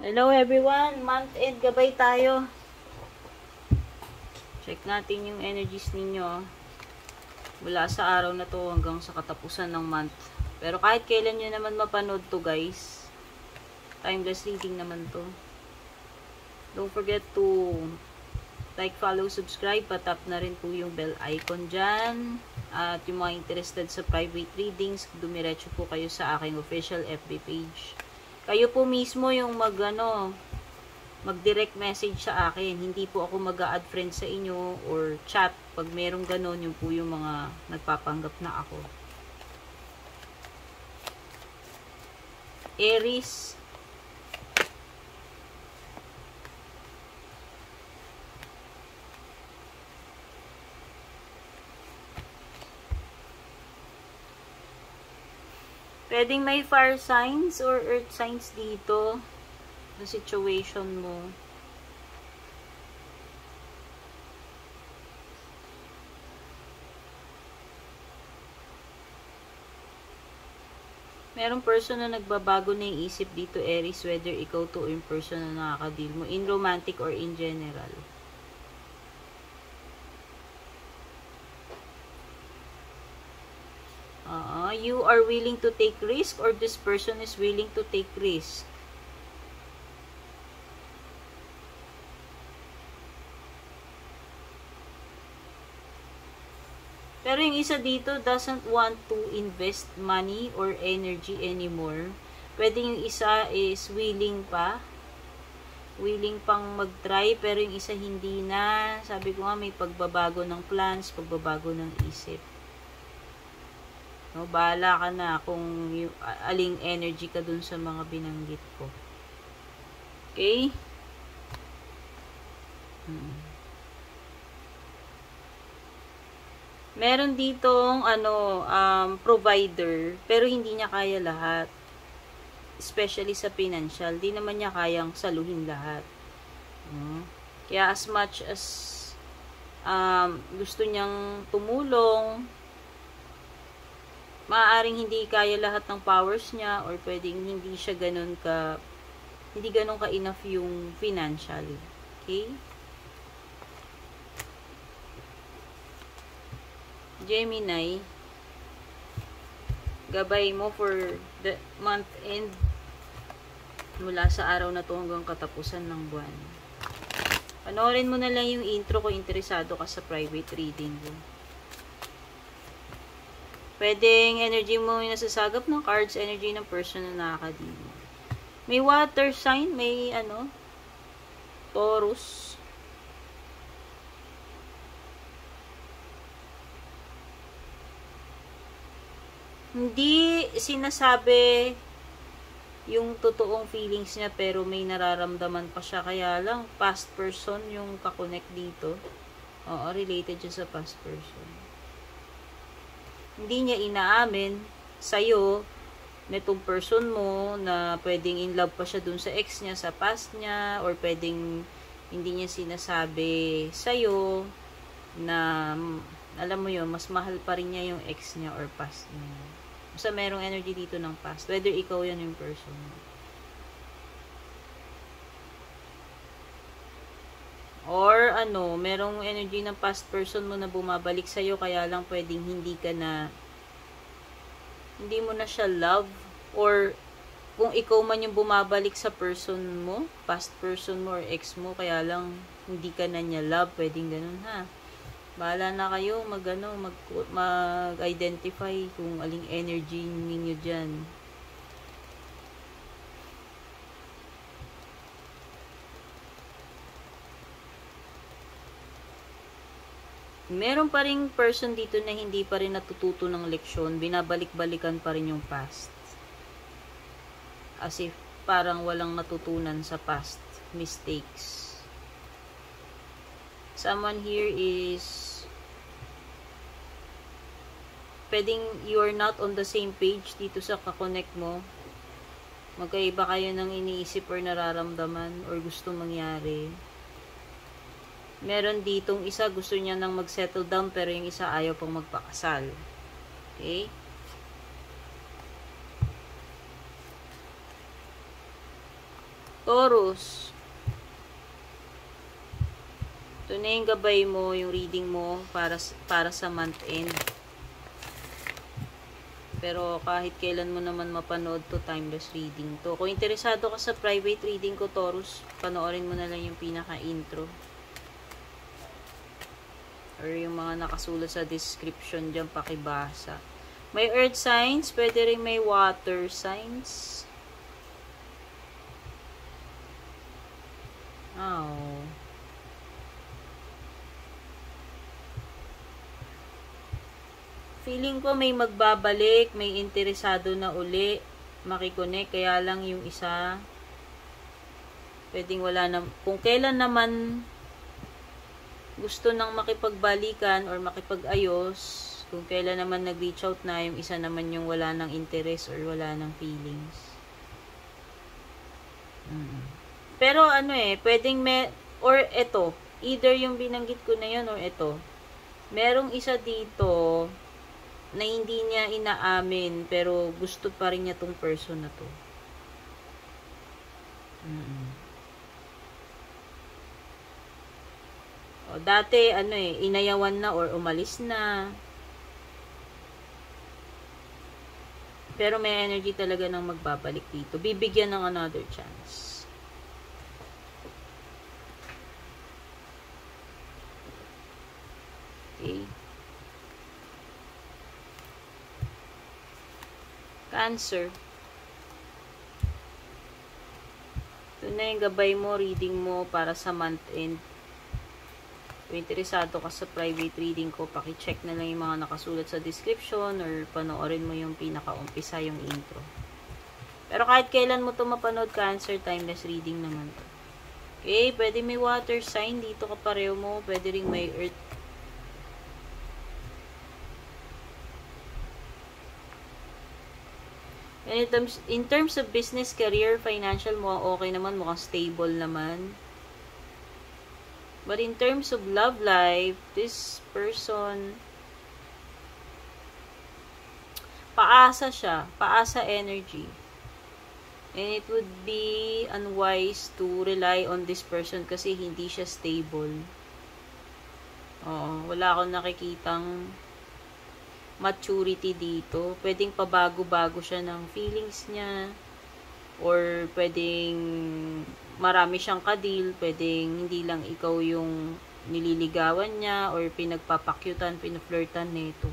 Hello everyone, month end gabay tayo. Check natin yung energies ninyo mula sa araw na to hanggang sa katapusan ng month. Pero kahit kailan nyo naman mapanood to guys, timeless reading naman to. Don't forget to like, follow, subscribe, patap na rin po yung bell icon dyan. At yung mga interested sa private readings, dumiretso po kayo sa aking official FB page. Kayo po mismo yung mag-direct message sa akin. Hindi po ako mag-a-add friend sa inyo or chat. Pag merong ganon, yung po yung mga nagpapanggap na ako. Aries. Pwedeng may fire signs or earth signs dito sa situation mo. Merong person na nagbabago na yung isip dito, Aries, whether ikaw to in person na nakaka-deal mo, in romantic or in general. You are willing to take risk or this person is willing to take risk. Pero yung isa dito doesn't want to invest money or energy anymore. Pwede yung isa is willing pa. Willing pang mag-try, pero yung isa hindi na. Sabi ko nga may pagbabago ng plans, pagbabago ng isip. No, bahala ka na kung aling energy ka dun sa mga binanggit ko. Okay? Meron ditong provider, pero hindi niya kaya lahat. Especially sa financial, di naman niya kayang saluhin lahat. Kaya as much as gusto niyang tumulong, maaaring hindi kaya lahat ng powers niya or pwedeng hindi siya ganun ka enough yung financial. Okay? Gemini, gabay mo for the month end mula sa araw na to hanggang katapusan ng buwan. Panoorin mo na lang yung intro kung interesado ka sa private reading mo. Pwedeng energy mo yung nasasagap ng cards, energy ng person na nakaka-deal mo. May water sign, may Taurus. Hindi sinasabi yung totoong feelings niya pero may nararamdaman pa siya. Kaya lang, past person yung kakonect dito. Oo, related siya sa past person. Hindi niya inaamin sa'yo netong person mo na pwedeng in love pa siya dun sa ex niya, sa past niya, or pwedeng hindi niya sinasabi sa'yo na, alam mo yun, mas mahal pa rin niya yung ex niya or past niya. Basta merong energy dito ng past, whether ikaw yan yung person mo. Or merong energy ng past person mo na bumabalik sa'yo, kaya lang pwedeng hindi mo na siya love. Or kung ikaw man yung bumabalik sa person mo, past person mo or ex mo, kaya lang hindi ka na niya love, pwedeng ganun ha. Bahala na kayo mag-identify kung aling energy ninyo dyan. Meron pa ring person dito na hindi pa rin natututo ng leksyon, binabalik-balikan pa rin yung past. As if parang walang natutunan sa past mistakes. Someone here is pwedeng you are not on the same page dito sa kakonect mo. Magkaiba kayo ng iniisip or nararamdaman or gusto mangyari. Meron ditong isa gusto niya nang mag-settle down pero yung isa ayaw pang magpakasal. Okay? Taurus. Ito na yung gabay mo, yung reading mo para sa month end. Pero kahit kailan mo naman mapanood to, timeless reading to. Kung interesado ka sa private reading ko, Taurus, panoorin mo na lang yung pinaka-intro. Or yung mga nakasulat sa description dyan, pakibasa. May earth signs, pwede rin may water signs. Oh. Feeling ko may magbabalik, may interesado na uli, makikonek, kaya lang yung isa, pwedeng wala na, kung kailan naman gusto nang makipagbalikan or makipag-ayos, kung kailan naman nag-reach out na, yung isa naman yung wala ng interest or wala ng feelings. Pero ano pwedeng or ito, either yung binanggit ko na yun or ito, merong isa dito na hindi niya inaamin pero gusto pa rin niya tong person na to. O, dati inayawan na or umalis na. Pero may energy talaga ng magbabalik dito. Bibigyan ng another chance. Okay. Cancer. Ito na yung gabay mo, reading mo para sa month end. Kung interesado ka sa private reading ko, paki-check na lang yung mga nakasulat sa description or panoorin mo yung pinaka-umpisa, yung intro. Pero kahit kailan mo ito mapanood, Cancer, timeless reading naman to. Okay, pwede may water sign dito kapareho mo, pwede ring may earth. And in terms of business, career, financial, mukhang okay naman, mukhang stable naman. But in terms of love life, this person, paasa siya, paasa energy. And it would be unwise to rely on this person kasi hindi siya stable. Oo, wala akong nakikitang maturity dito. Pwedeng pabago-bago siya ng feelings niya. Or pwedeng marami siyang kadil, pwedeng hindi lang ikaw yung nililigawan niya or pinagpapakyutan, pinaflirtan nito.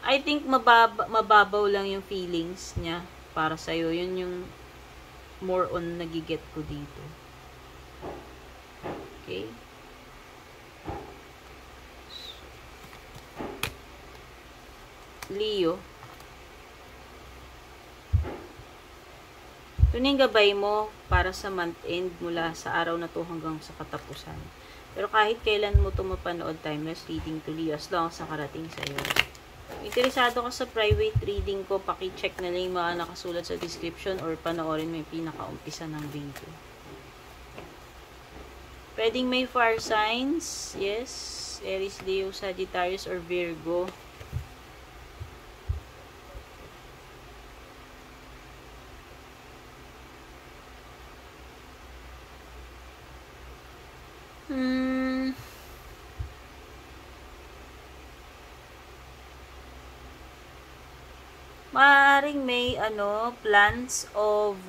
I think mababaw lang yung feelings niya para sa'yo. Yun yung more on nagiget ko dito. Okay? Leo. Ito na yung gabay mo para sa month end mula sa araw na to hanggang sa katapusan. Pero kahit kailan mo ito mapanood, timeless reading to Leo as long as nakarating sa'yo. Interesado ka sa private reading ko, paki-check na lang yung mga nakasulat sa description or panoorin mo yung pinaka-umpisa ng video. Pwedeng may fire signs, yes, Aries, Leo, Sagittarius, or Virgo. Maaaring may plans of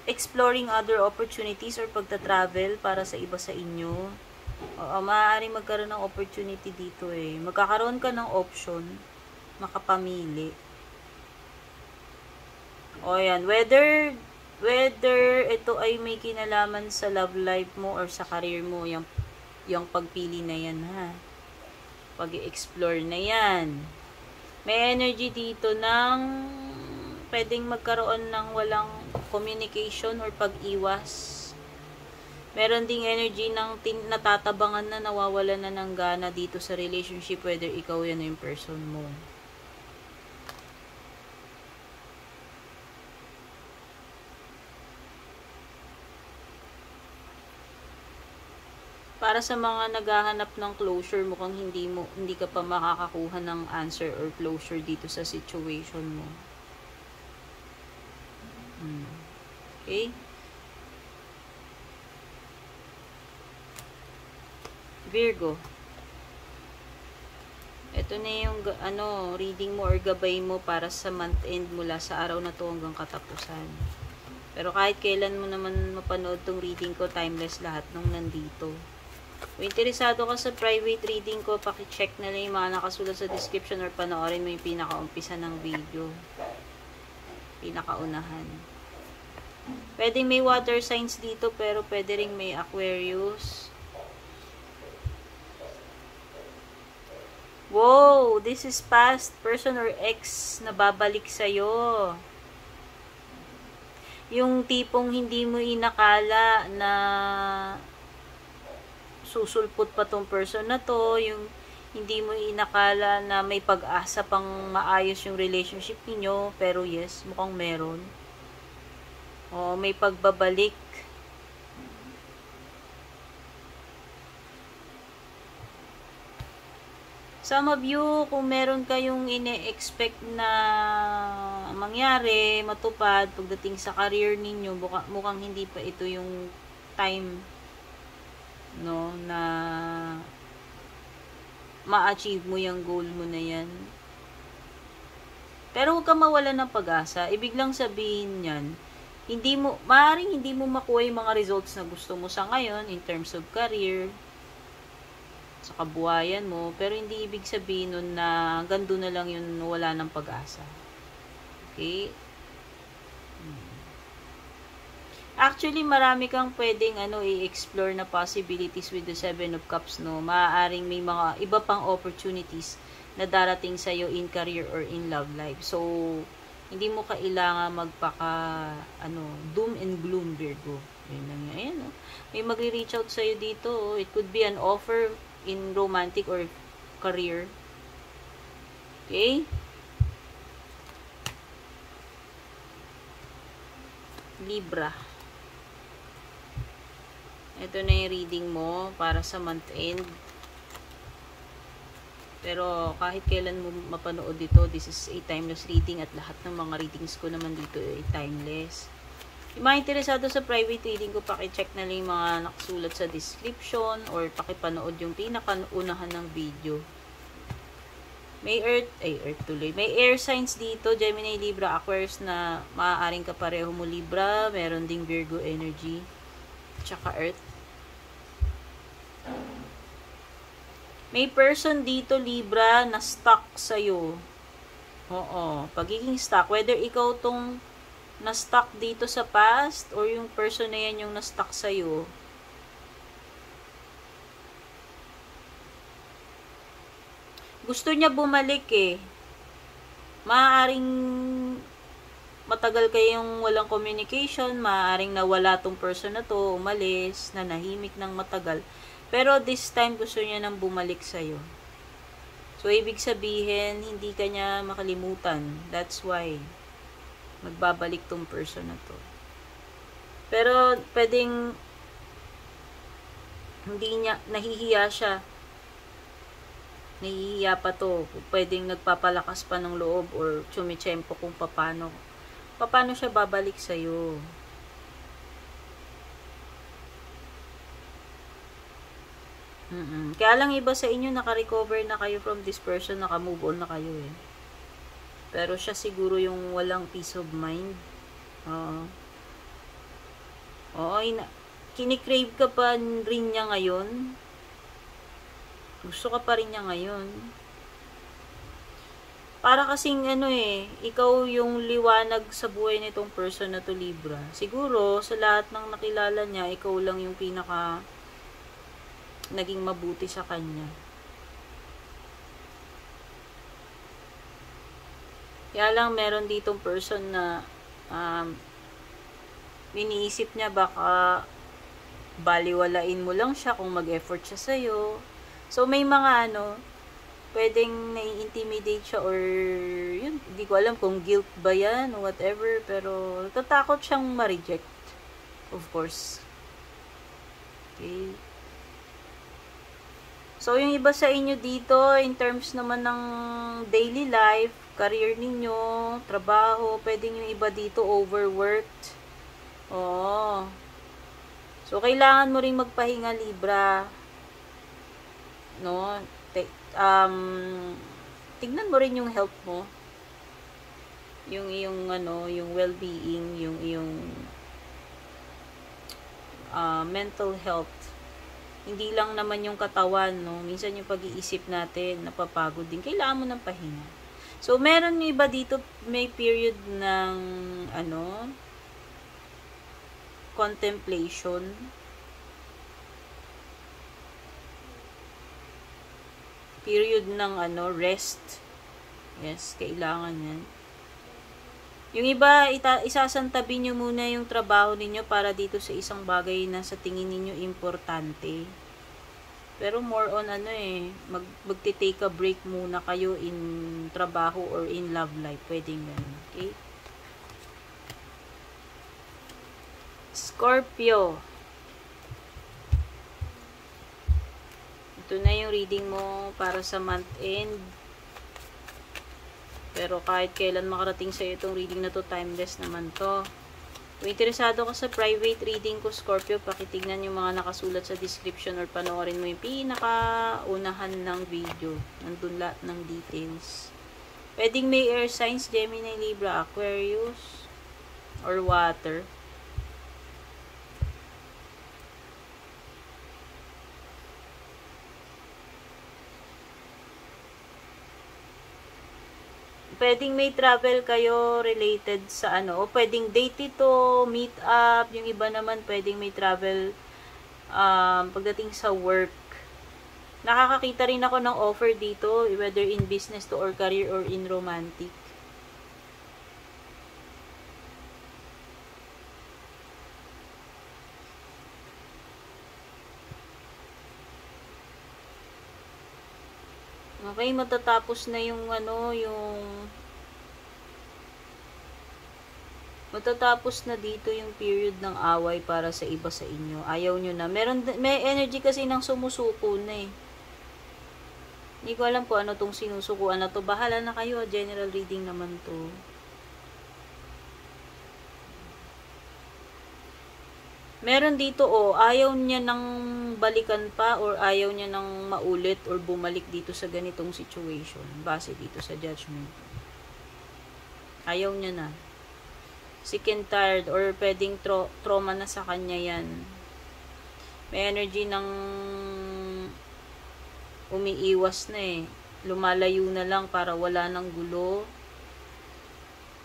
exploring other opportunities or pagta-travel para sa iba sa inyo. Maaaring magkaroon ng opportunity dito Magkakaroon ka ng option, makapamili. Yan, whether ito ay may kinalaman sa love life mo or sa career mo, yung pagpili na yan, ha. Pag-i-explore na yan. May energy dito ng pwedeng magkaroon ng walang communication or pag-iwas. Meron ding energy ng natatabangan na, nawawala na ng gana dito sa relationship, whether ikaw yan o yung person mo. Para sa mga naghahanap ng closure, mukhang hindi ka pa makakakuha ng answer or closure dito sa situation mo. Okay? Virgo. Ito na yung reading mo or gabay mo para sa month end mula sa araw na to hanggang katapusan. Pero kahit kailan mo naman mapanood tong reading ko, timeless lahat nung nandito. Kung interesado ka sa private reading ko, paki-check na lang yung mga nakasulat sa description or panoorin mo yung pinaka-umpisa ng video. Pinaka-unahan. Pwedeng may water signs dito, pero pwede ring may Aquarius. Wow! This is past person or ex na babalik sa'yo. Yung tipong hindi mo inakala na susulpot pa tong person na to, yung hindi mo inakala na may pag-asa pang maayos yung relationship niyo, pero yes, mukhang meron. O, may pagbabalik. Some of you, kung meron kayong ine-expect na mangyari, matupad, pagdating sa career ninyo, mukhang hindi pa ito yung time, no, na ma-achieve mo yung goal mo na yan. Pero huwag ka mawala ng pag-asa. Ibig lang sabihin yan, maaaring hindi mo makuha yung mga results na gusto mo sa ngayon in terms of career, sa kabuhayan mo, pero hindi ibig sabihin nun na hanggang doon na lang yun, wala ng pag-asa. Okay? Actually, marami kang pwedeng i-explore na possibilities with the Seven of Cups, no? Maaaring may mga iba pang opportunities na darating sa'yo in career or in love life. So, hindi mo kailangan doom and gloom, Virgo. Yun lang yan. Ayan, no? May magre-reach out sa'yo dito. It could be an offer in romantic or career. Okay? Libra. Ito na yung reading mo para sa month end. Pero kahit kailan mo mapanood dito, this is a timeless reading at lahat ng mga readings ko naman dito ay timeless. Yung mga interesado sa private reading ko, paki-check na lang yung mga nakasulat sa description or pakipanood yung pinaka-unahan ng video. May may air signs dito, Gemini, Libra, Aquarius na maaaring kapareho mo Libra, meron ding Virgo energy, tsaka Earth. May person dito, Libra, na stuck sa'yo. Oo, pagiging stuck, whether ikaw tong na-stuck dito sa past or yung person na yan yung na-stuck sa'yo. Gusto niya bumalik eh. Maaaring matagal kayong walang communication, maaaring nawala tong person na to, umalis, nanahimik ng matagal. Pero this time gusto niya nang bumalik sa'yo. So, ibig sabihin, hindi ka niya makalimutan. That's why magbabalik tong person na to. Pero pwedeng hindi niya, nahihiya siya. Nahihiya pa to. Pwedeng nagpapalakas pa ng loob or tsumitsempo kung paano siya babalik sa'yo. Kaya lang iba sa inyo naka-recover na kayo from this person, naka-move on na kayo eh. Pero siya siguro yung walang peace of mind. Kinikrave ka pa rin niya ngayon. Gusto ka pa rin niya ngayon. Para kasing ikaw yung liwanag sa buhay nitong person na to, Libra. Siguro, sa lahat ng nakilala niya, ikaw lang yung pinaka naging mabuti sa kanya. Kaya lang meron ditong person na iniisip niya baka baliwalain mo lang siya kung mag-effort siya sa'yo. So, may mga pwedeng nai-intimidate siya or yun, hindi ko alam kung guilt ba yan o whatever, pero tatakot siyang ma-reject. Of course. Okay. So, yung iba sa inyo dito, in terms naman ng daily life, career ninyo, trabaho, pwedeng yung iba dito overworked. Oo. So, kailangan mo ring magpahinga, Libra. No? Tignan mo rin yung health mo. Yung iyong, yung well-being, yung iyong mental health. Hindi lang naman yung katawan, no? Minsan yung pag-iisip natin, napapagod din. Kailangan mo ng pahinga. So, meron yung iba dito, may period ng, contemplation. Period ng, rest. Yes, kailangan yan. Yung iba, isasantabi nyo muna yung trabaho ninyo para dito sa isang bagay na sa tingin ninyo importante. Pero more on magte-take a break muna kayo in trabaho or in love life. Pwedeng ganun. Okay? Scorpio. Ito na yung reading mo para sa month end. Pero kahit kailan makarating sa iyo itong reading na to, timeless naman to. Kung interesado ka sa private reading ko, Scorpio, pakitignan yung mga nakasulat sa description or panoorin mo yung pinakaunahan ng video. Nandun lahat ng details. Pwedeng may air signs, Gemini, Libra, Aquarius, or water. Pwedeng may travel kayo related sa o pwedeng date ito, meet up, yung iba naman pwedeng may travel pagdating sa work. Nakakakita rin ako ng offer dito, whether in business to or career or in romantic. Okay, matatapos na yung matatapos na dito yung period ng away para sa iba sa inyo. Ayaw nyo na. May energy kasi ng sumusuko na eh. Hindi ko alam kung ano tong sinusukuan na to. Bahala na kayo. General reading naman to. Meron dito ayaw niya nang balikan pa or ayaw niya nang maulit or bumalik dito sa ganitong situation. Base dito sa judgment. Ayaw niya na. Sick and tired or pwedeng trauma na sa kanya yan. May energy ng umiiwas na eh. Lumalayo na lang para wala ng gulo.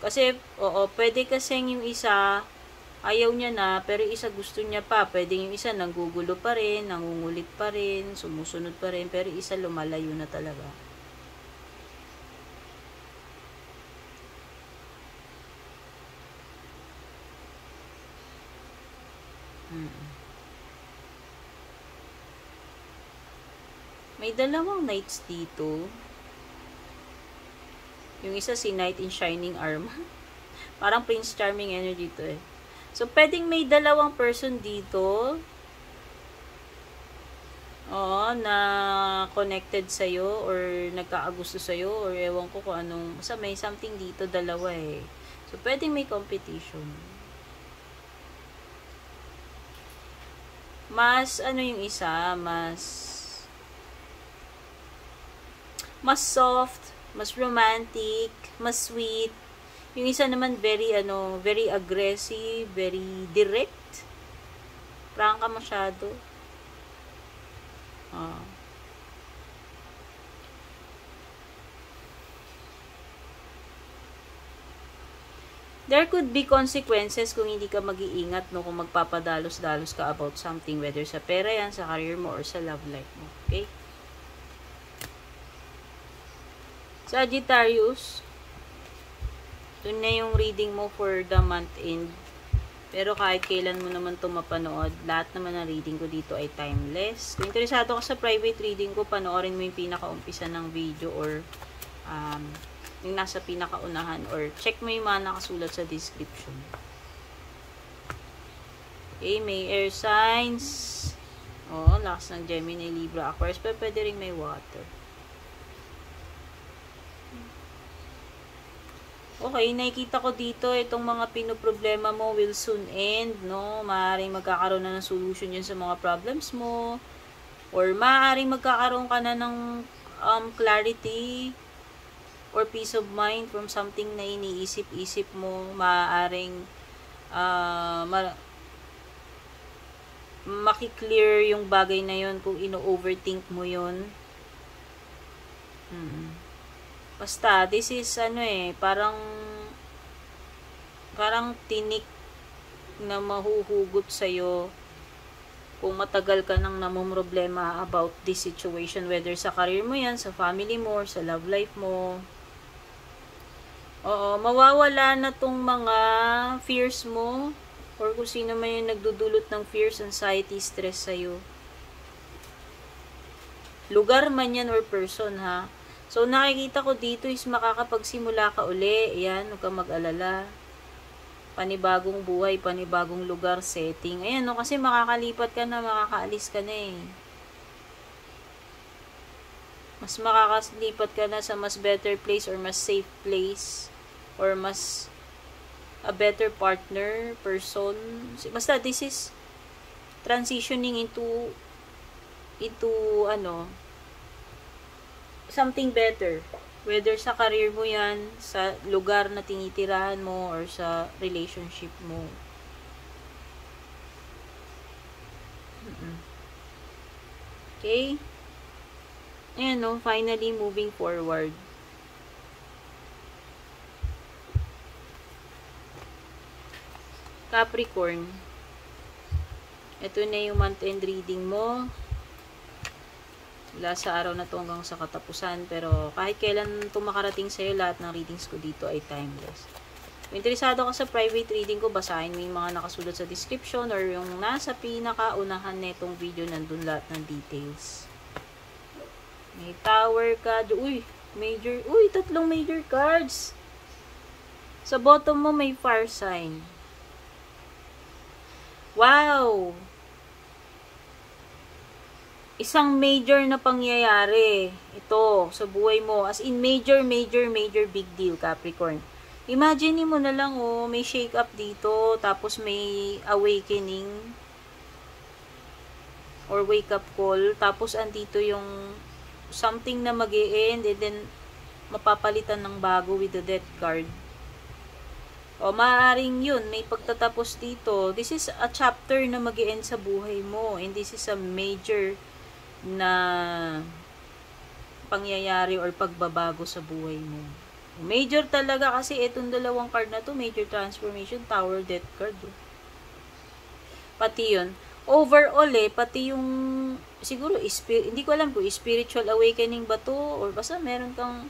Kasi, pwede kasing yung isa ayaw niya na, pero isa gusto niya pa. Pwede yung isa nanggugulo pa rin, nangungulit pa rin, sumusunod pa rin, pero isa lumalayo na talaga. May dalawang knights dito. Yung isa si Knight in Shining Armor. Parang Prince Charming energy to eh. So, pwedeng may dalawang person dito. Na connected sa'yo or nagkakagusto sa'yo or ewan ko kung anong, basta may something dito, dalawa eh. So, pwedeng may competition. Mas, yung isa, mas soft, mas romantic, mas sweet. Yung isa naman very aggressive, very direct. Prangka masyado. There could be consequences kung hindi ka mag-iingat, no, kung magpapadalos-dalos ka about something, whether sa pera yan, sa career mo, or sa love life mo. Okay? Sagittarius, ito na yung reading mo for the month end. Pero kahit kailan mo naman ito mapanood, lahat naman ng reading ko dito ay timeless. Kung interesado ka sa private reading ko, panoorin mo yung pinakaumpisa ng video or yung nasa pinakaunahan or check mo yung mga nakasulat sa description. Okay, may air signs. Lakas ng Gemini, Libra, Aquarius, pero pwede rin may water. Okay, nakikita ko dito itong mga pinoproblema mo will soon end, no? Maaaring magkakaroon na ng solution yun sa mga problems mo. Or maaaring magkakaroon ka na ng clarity or peace of mind from something na iniisip-isip mo. Maaaring makiklear yung bagay na yun kung ino-overthink mo yun. Basta, this is parang tinik na mahuhugot sa'yo kung matagal ka nang namumroblema about this situation, whether sa career mo yan, sa family mo, or sa love life mo. Oo, mawawala na tong mga fears mo, or kung sino man yung nagdudulot ng fears, anxiety, stress sa'yo. Lugar man yan or person, ha. So, nakikita ko dito is makakapagsimula ka uli. Ayan, huwag kang mag-alala. Panibagong buhay, panibagong lugar, setting. Ayan, no, kasi makakalipat ka na, makakaalis ka na eh. Mas makakalipat ka na sa mas better place or mas safe place or mas a better partner, person. Basta, this is transitioning into something better. Whether sa career mo yan, sa lugar na tinitirahan mo, or sa relationship mo. Okay? Ayan, no? Finally, moving forward. Capricorn. Ito na yung month-end reading mo. Mula sa araw na to hanggang sa katapusan. Pero kahit kailan ito makarating sa'yo, lahat ng readings ko dito ay timeless. Kung interesado ka sa private reading ko, basahin mo yung mga nakasulat sa description or yung nasa pinakaunahan na itong video, nandun lahat ng details. May Tower card. Uy, tatlong major cards. Sa bottom mo may fire sign. Wow! Isang major na pangyayari ito sa buhay mo. As in, major big deal, Capricorn. Imagine mo na lang, may shake up dito, tapos may awakening or wake up call, tapos andito yung something na mag-e-end and then mapapalitan ng bago with the Death card. O, maaaring yun, may pagtatapos dito. This is a chapter na mag-e-end sa buhay mo, and this is a major na pangyayari or pagbabago sa buhay mo. Major talaga kasi itong dalawang card na to, major transformation, Tower, Death card. Pati yun. Overall pati yung siguro, hindi ko alam kung spiritual awakening ba to, or basta meron kang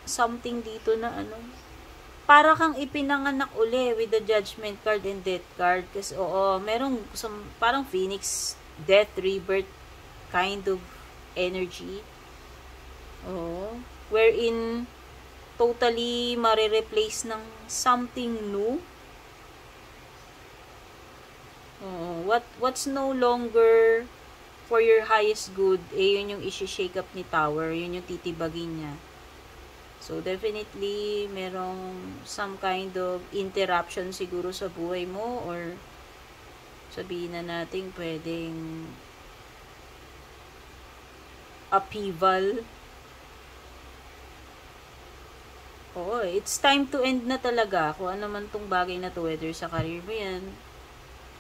something dito na para kang ipinanganak uli with the Judgment card and Death card. Kasi merong parang Phoenix, Death, Rebirth kind of energy. Wherein totally marireplace ng something new. What's no longer for your highest good, yun yung isi-shake up ni Tower, yun yung titibagin niya. So, definitely, merong some kind of interruption siguro sa buhay mo, or sabihin na natin pwedeng upheaval. It's time to end na talaga kung ano man tong bagay na to, whether sa career mo yan,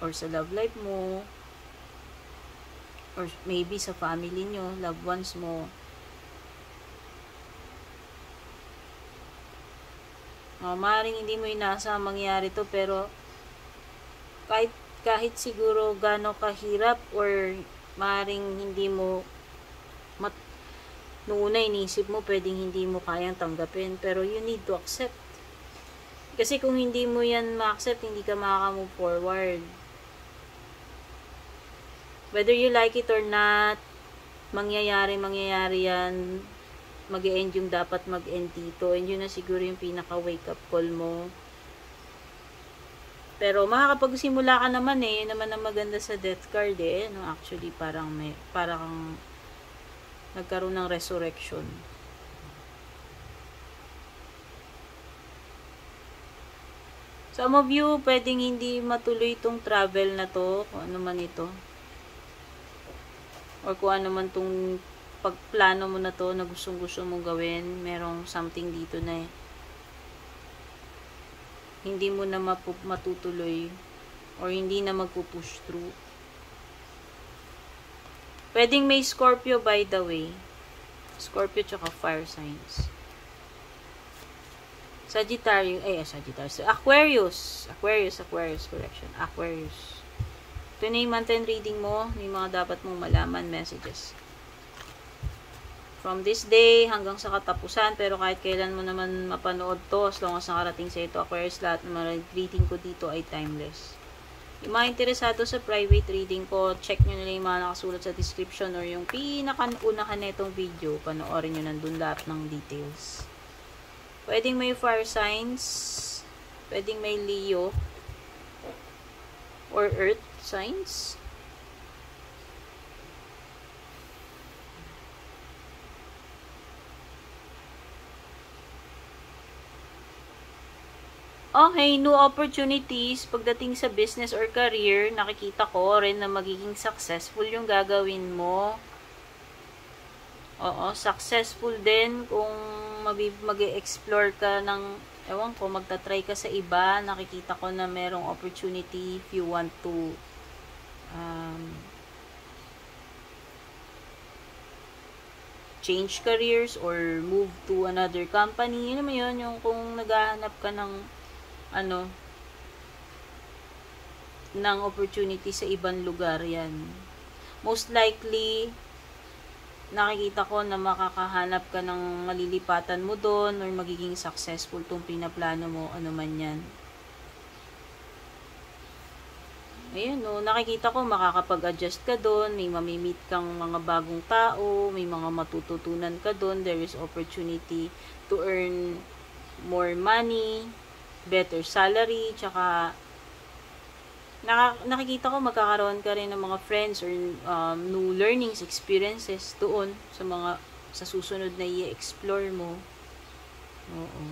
or sa love life mo, or maybe sa family nyo, loved ones mo. Maaaring hindi mo inasa mangyari to, pero kahit siguro gaano kahirap, or maaaring hindi mo noong una inisip mo pwedeng hindi mo kayang tanggapin, pero you need to accept. Kasi kung hindi mo yan ma-accept, hindi ka makaka-move forward. Whether you like it or not, mangyayari yan. Mag-e-end yung dapat mag-end dito, and yun na siguro yung pinaka-wake up call mo. Pero makakapagsimula ka naman yun naman ang maganda sa Death card actually parang nagkaroon ng resurrection. Some of you, pwedeng hindi matuloy itong travel na to, kung ano man ito. Or kung ano man itong pagplano mo na to na gustong-gusto mong gawin, merong something dito na hindi mo na matutuloy or hindi na magpupush through. Pwedeng may Scorpio, by the way. Scorpio tsaka fire signs. Sagittarius. Aquarius, correction. Aquarius. Ito na yung month end reading mo. May mga dapat mong malaman, messages. From this day hanggang sa katapusan, pero kahit kailan mo naman mapanood to, as long as nakarating sa ito, Aquarius, lahat ng mga reading ko dito ay timeless. Yung mga interesado sa private reading ko, check nyo nila yung mga nakasulat sa description or yung pinaka-unahan na itong video, panoorin nyo nandun lahat ng details. Pwedeng may fire signs, pwedeng may Leo, or earth signs. Okay, new opportunities pagdating sa business or career, nakikita ko rin na magiging successful yung gagawin mo. Oo, successful din kung mag-explore ka ng, ewan ko, magta-try ka sa iba, nakikita ko na merong opportunity if you want to change careers or move to another company. Yun naman yun, yung kung naghahanap ka ng ng opportunity sa ibang lugar, yan. Most likely, nakikita ko na makakahanap ka ng malilipatan mo doon or magiging successful tong pinaplano mo, ano man yan. Ayun, no, nakikita ko makakapag-adjust ka doon, may mamimit kang mga bagong tao, may mga matututunan ka doon, there is opportunity to earn more money, better salary, tsaka nakikita ko magkakaroon ka rin ng mga friends or new learnings, experiences doon sa susunod na i-explore mo. Oo.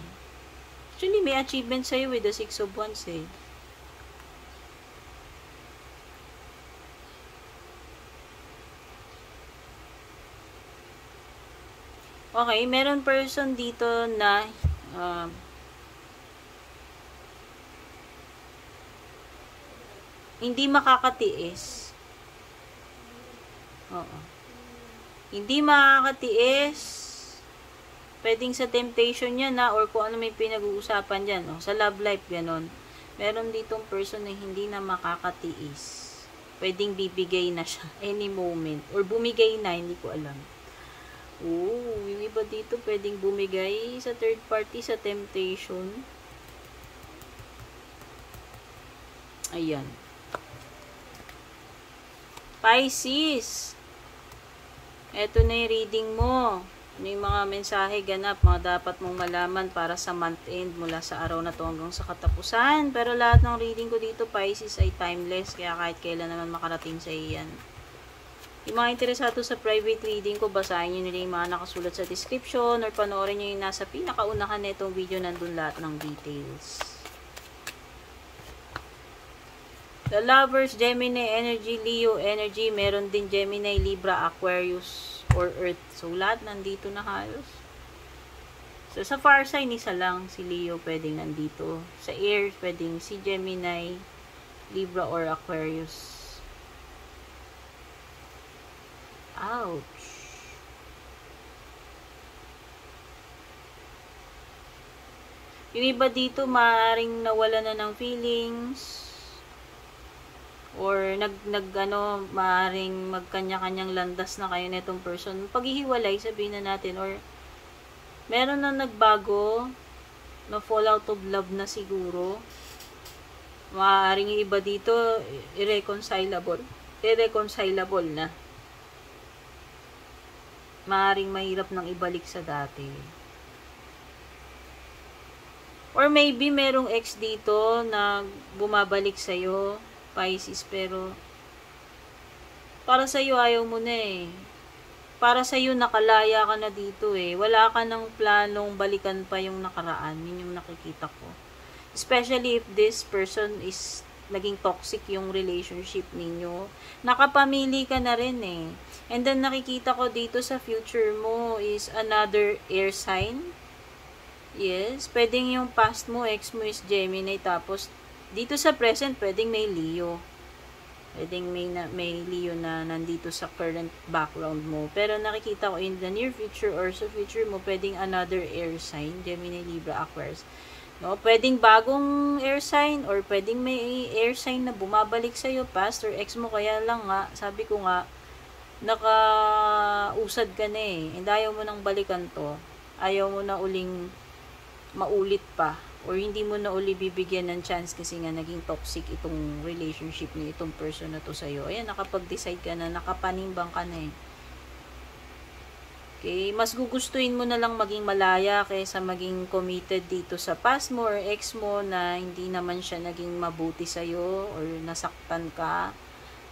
Actually, may achievement sa'yo with the 6 of Wands eh. Okay, meron person dito na hindi makakatiis. Oo. Hindi makakatiis. Pwedeng sa temptation niya na or kung ano may pinag-uusapan dyan. No? Sa love life, ganon. Meron ditong person na hindi na makakatiis. Pwedeng bibigay na siya any moment. Or bumigay na, hindi ko alam. Oo, yung iba dito pwedeng bumigay sa third party sa temptation. Ayan. Pisces. Ito na yung reading mo. Ano yung mga mensahe ganap, mga dapat mong malaman para sa month end mula sa araw na to hanggang sa katapusan. Pero lahat ng reading ko dito, Pisces, ay timeless. Kaya kahit kailan naman makarating sa iyan. Yung mga interesado sa private reading ko, basahin nyo nila yung mga nakasulat sa description or panoorin nyo yung nasa pinakaunahan na itong video, nandun lahat ng details. The Lovers, Gemini energy, Leo energy, meron din Gemini, Libra, Aquarius, or Earth. So, lahat nandito na halos. So, sa far sign, isa lang si Leo pwedeng nandito. Sa air, pwedeng si Gemini, Libra, or Aquarius. Ouch! Yung iba dito, maaaring nawala na ng feelings. Or maaaring magkanya-kanyang landas na kayo nitong person. Paghihiwalay, sabihin na natin, or meron na nagbago, na fall out of love na siguro. Maaaring yung iba dito, irreconcilable na. Maaaring mahirap nang ibalik sa dati. Or maybe merong ex dito na bumabalik sa'yo, Pisces, pero para sa iyo ayaw mo na eh. Para sa iyo nakalaya ka na dito eh. Wala ka ng planong balikan pa yung nakaraan. Yun yung nakikita ko. Especially if this person is naging toxic yung relationship ninyo. Nakapamili ka na rin eh. And then nakikita ko dito sa future mo is another air sign. Yes, pwedeng yung past mo, ex mo is Gemini, tapos dito sa present pwedeng may Leo. Pwedeng may Leo na nandito sa current background mo. Pero nakikita ko in the near future or sa future mo, pwedeng another air sign, Gemini, Libra, Aquarius. No, pwedeng bagong air sign or pwedeng may air sign na bumabalik sa iyo past or ex mo, kaya lang nga sabi ko nga nakausad ka na eh. And ayaw mo nang balikan to. Ayaw mo na uling maulit pa or hindi mo na uli bibigyan ng chance kasi nga naging toxic itong relationship ni itong person na to sa iyo. Ayan, nakapag-decide ka na, nakapanimbang ka na eh. Okay, mas gugustuhin mo na lang maging malaya kaysa maging committed dito sa past mo or ex mo na hindi naman siya naging mabuti sa'yo or nasaktan ka.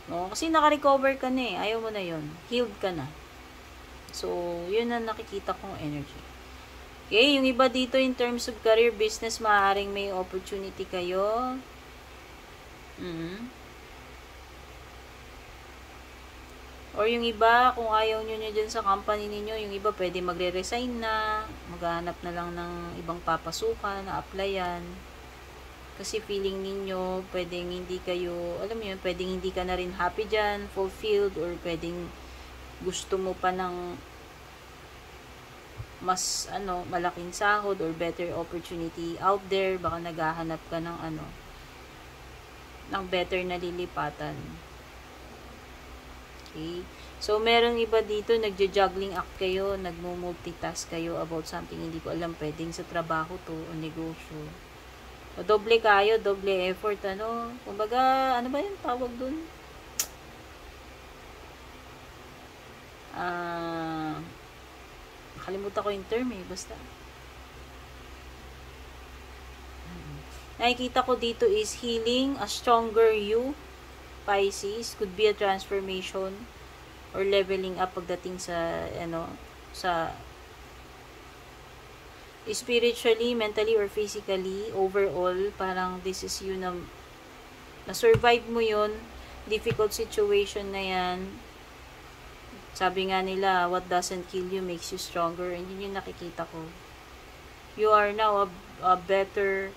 No? Kasi naka-recover ka na eh. Ayaw mo na yon, healed ka na. So, yun ang nakikita kong energy. Okay, yung iba dito in terms of career, business, maaaring may opportunity kayo. Or yung iba, kung ayaw nyo dyan sa company ninyo, yung iba pwede magre-resign na, maghahanap na lang ng ibang papasukan, na applyan. Kasi feeling ninyo, pwedeng hindi kayo, alam mo yun, pwedeng hindi ka na rin happy dyan, fulfilled, or pwedeng gusto mo pa ng mas, malaking sahod or better opportunity out there. Baka naghahanap ka ng, ng better na lilipatan. Okay. So, meron iba dito, nagja-juggling act kayo, nagmo-multitask kayo about something, hindi ko alam, pwedeng sa trabaho to, o negosyo. O, doble kayo, doble effort, kumbaga, ano ba yung tawag dun? Nakalimutan ko yung term eh, basta. Nakikita ko dito is healing, a stronger you, Pisces, could be a transformation or leveling up pagdating sa sa spiritually, mentally or physically, overall, parang this is you na survive mo yon difficult situation na yan. Sabi nga nila, what doesn't kill you makes you stronger, and yun yung nakikita ko. You are now a better,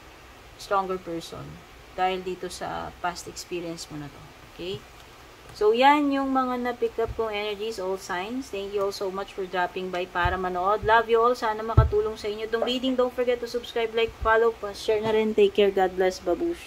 stronger person dahil dito sa past experience mo na to. Okay? So, yan yung mga na-pick up kong energies, all signs. Thank you all so much for dropping by para manood. Love you all. Sana makatulong sa inyo itong reading. Don't forget to subscribe, like, follow, share na rin. Take care. God bless. Babush.